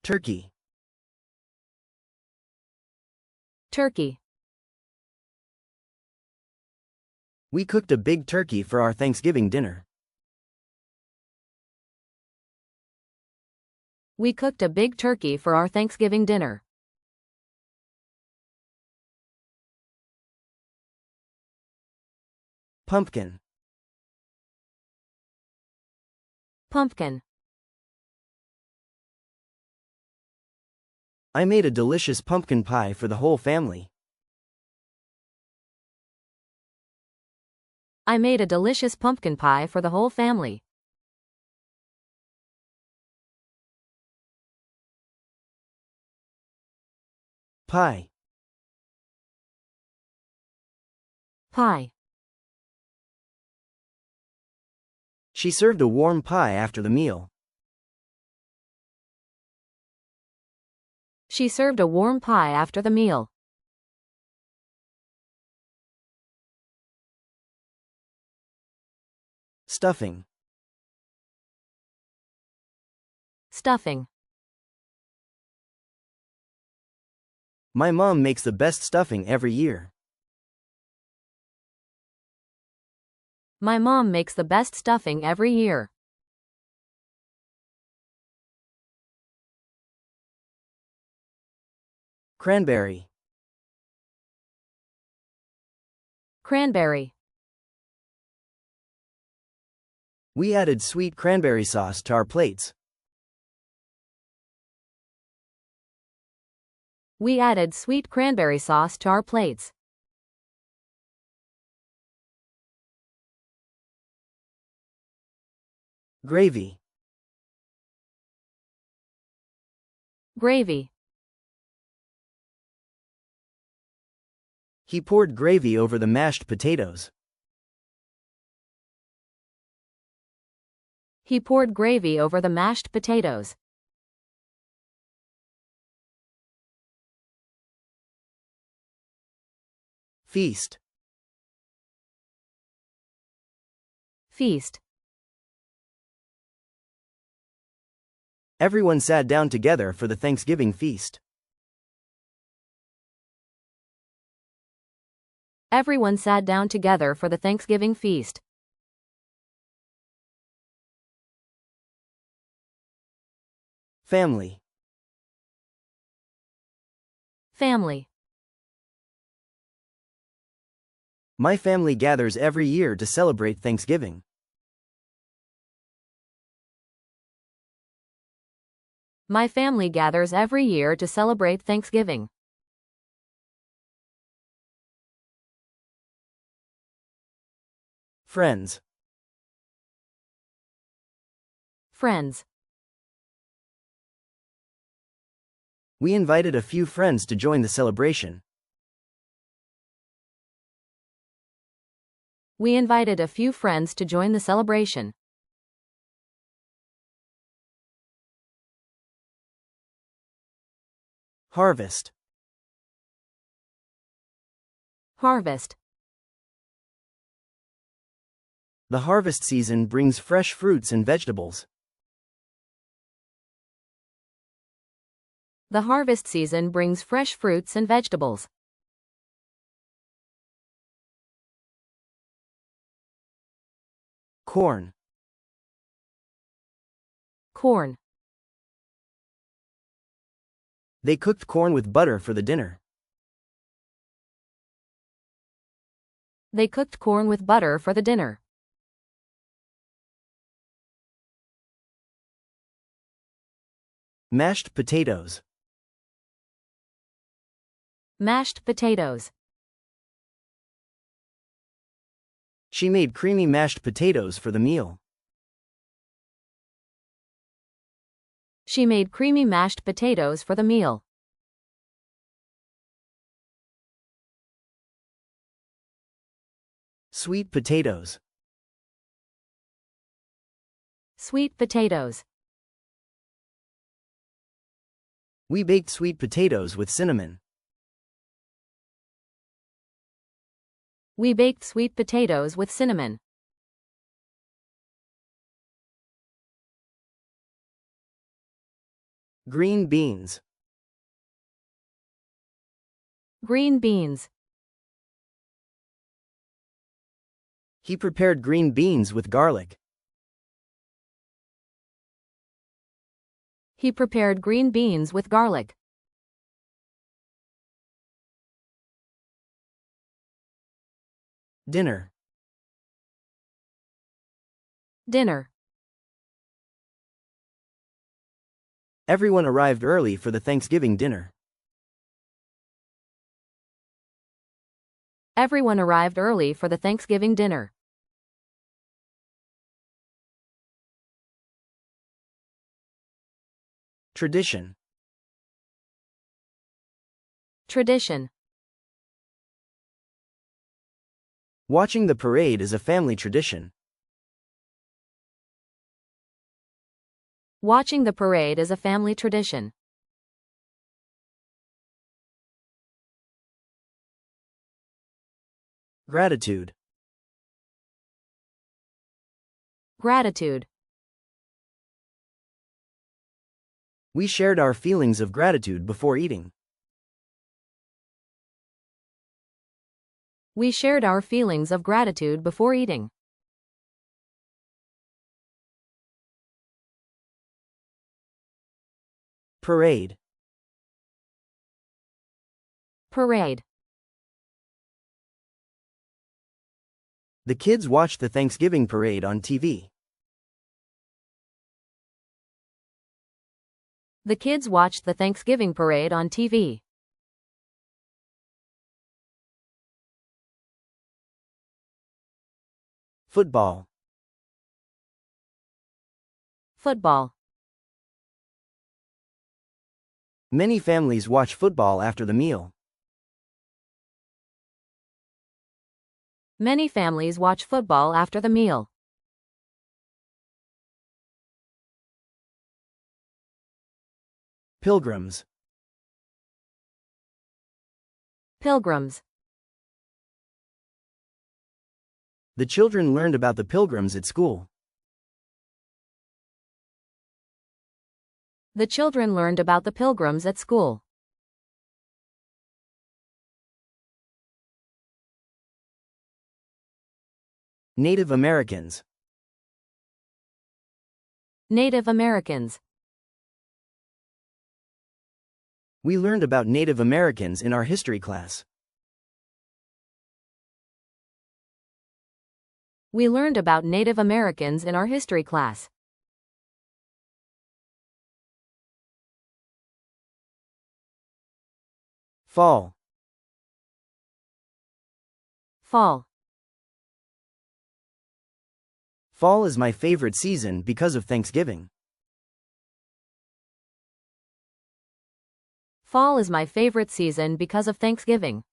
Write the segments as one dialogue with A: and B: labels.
A: Turkey.
B: Turkey.
A: We cooked a big turkey for our Thanksgiving dinner.
B: We cooked a big turkey for our Thanksgiving dinner.
A: Pumpkin.
B: Pumpkin.
A: I made a delicious pumpkin pie for the whole family.
B: I made a delicious pumpkin pie for the whole family.
A: Pie.
B: Pie.
A: She served a warm pie after the meal.
B: She served a warm pie after the meal.
A: Stuffing.
B: Stuffing.
A: My mom makes the best stuffing every year.
B: My mom makes the best stuffing every year.
A: Cranberry.
B: Cranberry.
A: We added sweet cranberry sauce to our plates.
B: We added sweet cranberry sauce to our plates.
A: Gravy.
B: Gravy.
A: He poured gravy over the mashed potatoes.
B: He poured gravy over the mashed potatoes.
A: Feast.
B: Feast.
A: Everyone sat down together for the Thanksgiving feast.
B: Everyone sat down together for the Thanksgiving feast.
A: Family.
B: Family.
A: My family gathers every year to celebrate Thanksgiving.
B: My family gathers every year to celebrate Thanksgiving.
A: Friends.
B: Friends.
A: We invited a few friends to join the celebration.
B: We invited a few friends to join the celebration.
A: Harvest.
B: Harvest.
A: The harvest season brings fresh fruits and vegetables.
B: The harvest season brings fresh fruits and vegetables.
A: Corn.
B: Corn.
A: They cooked corn with butter for the dinner.
B: They cooked corn with butter for the dinner.
A: Mashed potatoes.
B: Mashed potatoes.
A: She made creamy mashed potatoes for the meal.
B: She made creamy mashed potatoes for the meal.
A: Sweet potatoes.
B: Sweet potatoes.
A: We baked sweet potatoes with cinnamon.
B: We baked sweet potatoes with cinnamon.
A: Green beans.
B: Green beans.
A: He prepared green beans with garlic.
B: He prepared green beans with garlic.
A: Dinner.
B: Dinner.
A: Everyone arrived early for the Thanksgiving dinner.
B: Everyone arrived early for the Thanksgiving dinner.
A: Tradition.
B: Tradition.
A: Watching the parade is a family tradition.
B: Watching the parade is a family tradition.
A: Gratitude.
B: Gratitude.
A: We shared our feelings of gratitude before eating.
B: We shared our feelings of gratitude before eating.
A: Parade.
B: Parade.
A: The kids watched the Thanksgiving parade on TV.
B: The kids watched the Thanksgiving parade on TV.
A: Football.
B: Football.
A: Many families watch football after the meal.
B: Many families watch football after the meal.
A: Pilgrims.
B: Pilgrims.
A: The children learned about the pilgrims at school.
B: The children learned about the pilgrims at school.
A: Native Americans.
B: Native Americans.
A: We learned about Native Americans in our history class.
B: We learned about Native Americans in our history class.
A: Fall.
B: Fall.
A: Fall is my favorite season because of Thanksgiving.
B: Fall is my favorite season because of Thanksgiving.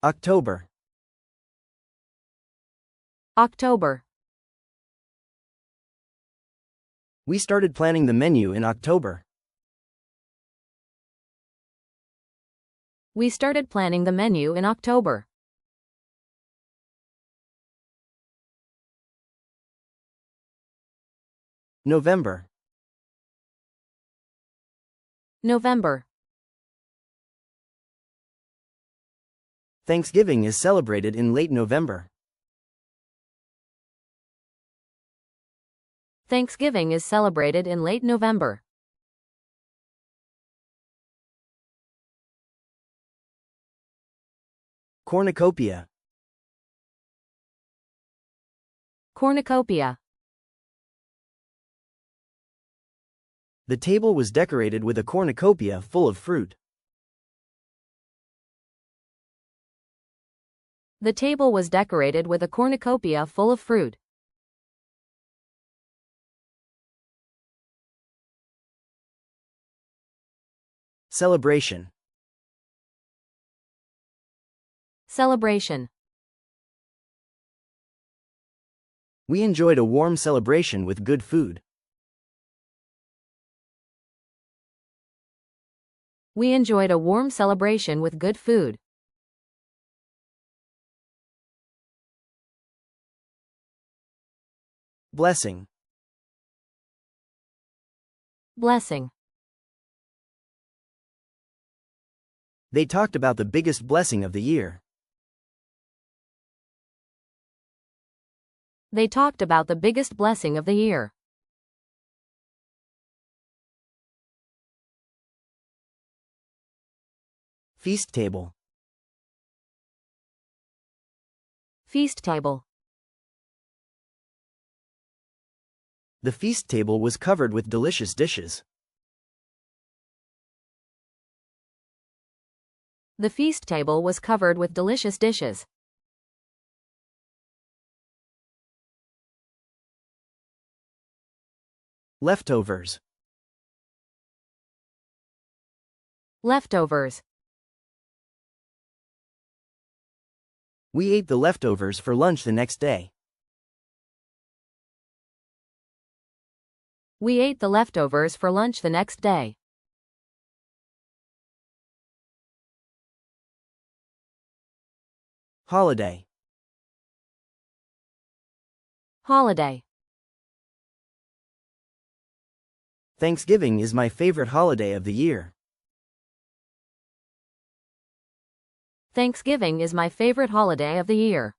A: October.
B: October.
A: We started planning the menu in October.
B: We started planning the menu in October.
A: November.
B: November.
A: Thanksgiving is celebrated in late November.
B: Thanksgiving is celebrated in late November.
A: Cornucopia.
B: Cornucopia.
A: The table was decorated with a cornucopia full of fruit.
B: The table was decorated with a cornucopia full of fruit.
A: Celebration.
B: Celebration.
A: We enjoyed a warm celebration with good food.
B: We enjoyed a warm celebration with good food.
A: Blessing.
B: Blessing.
A: They talked about the biggest blessing of the year.
B: They talked about the biggest blessing of the year.
A: Feast table.
B: Feast table.
A: The feast table was covered with delicious dishes.
B: The feast table was covered with delicious dishes.
A: Leftovers.
B: Leftovers.
A: We ate the leftovers for lunch the next day.
B: We ate the leftovers for lunch the next day.
A: Holiday.
B: Holiday.
A: Thanksgiving is my favorite holiday of the year.
B: Thanksgiving is my favorite holiday of the year.